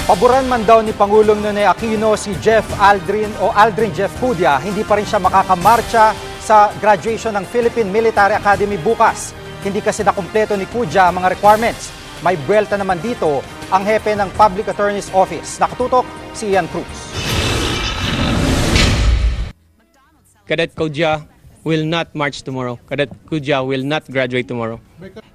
Paboran man daw ni Pangulong Ninoy Aquino si Aldrin Jeff Cudya, hindi pa rin siya makakamarcha sa graduation ng Philippine Military Academy bukas. Hindi kasi nakumpleto ni Cudya ang mga requirements. May buwelta naman dito ang hepe ng Public Attorney's Office. Nakatutok si Ian Cruz. Cadet Cudya will not march tomorrow. Cadet Cudya will not graduate tomorrow.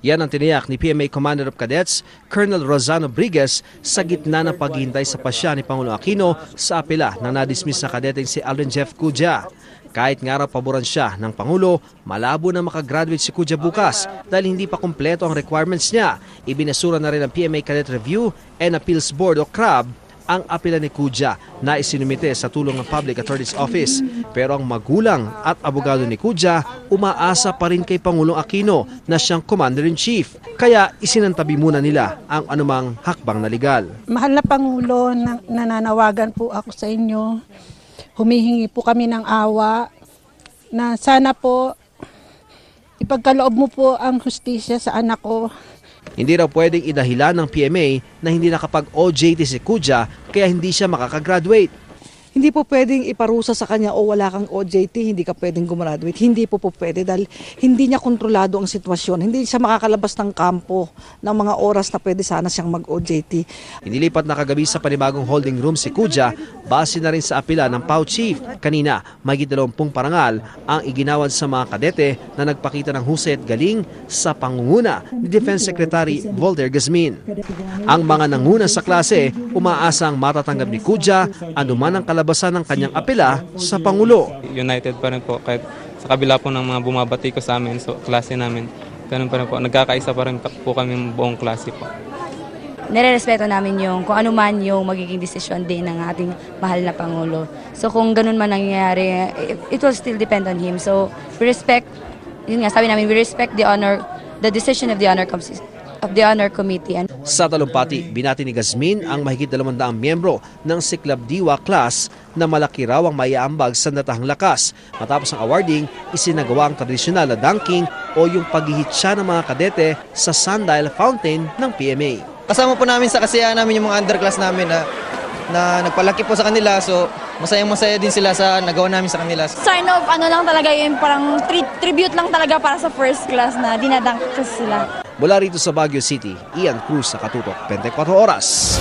Yan ang tiniyak ni PMA Commander of Cadets, Colonel Rosano Brigues, sa gitna ng paghihintay sa pasya ni Pangulong Aquino sa apela ng nadismiss na kadeteng si Aldrin Jeff Cudya. Kahit nga raw paboran siya ng Pangulo, malabo na makagraduate si Cudya bukas dahil hindi pa kumpleto ang requirements niya. Ibinasura na rin ng PMA Cadet Review and Appeals Board o CRAB ang apela ni Cudya na isinumite sa tulong ng Public Attorney's Office. Pero ang magulang at abogado ni Cudya umaasa pa rin kay Pangulong Aquino na siyang Commander-in-Chief. Kaya isinantabi muna nila ang anumang hakbang na legal. Mahal na Pangulo, nananawagan po ako sa inyo. Humihingi po kami ng awa na sana po ipagkaloob mo po ang hustisya sa anak ko. Hindi raw pwedeng idahilan ng PMA na hindi nakapag-OJT si Cudya kaya hindi siya makakagraduate. Hindi po pwedeng iparusa sa kanya o wala kang OJT, hindi ka pwedeng gumraduate. Hindi po pwede dahil hindi niya kontrolado ang sitwasyon. Hindi siya makakalabas ng kampo ng mga oras na pwede sana siyang mag-OJT. Inilipat na kagabi sa panibagong holding room si Cudya, base na rin sa apela ng PAO Chief. Kanina, mahigit 20 parangal ang iginawad sa mga kadete na nagpakita ng husay at galing sa pangunguna ni Defense Secretary Volder Gazmin. Ang mga nanguna sa klase, umaasang matatanggap ni Cudya anuman ang kalabasan ng kanyang apela sa Pangulo. United pa rin po kahit sa kabila po ng mga bumabati ko sa amin, so klase namin. Ganun pa rin po, nagkakaisa pa rin po kami buong klase po. Nire-respeto namin yung kung ano man yung magiging desisyon din ng ating mahal na Pangulo. So kung ganun man nangyayari, it will still depend on him. So we respect, yun nga sabi namin, we respect the decision of the Honor Committee. Sa talumpati, binati ni Gazmin ang mahigit 200 miyembro ng Siklab Diwa class na malaki raw ang maiaambag sa natahang lakas. Matapos ang awarding, isinagawa ang tradisyonal na dunking o yung paghihitsa ng mga kadete sa Sundial Fountain ng PMA. Kasama po namin sa kasiyahan namin yung mga underclass namin na nagpalaki po sa kanila, so masayang-masaya din sila sa nagawa namin sa kanila. Sign of lang talaga yun, parang tribute lang talaga para sa first class na dinadunk sila. Mula rito sa Baguio City, Ian Cruz, Nakatutok, 24 Oras.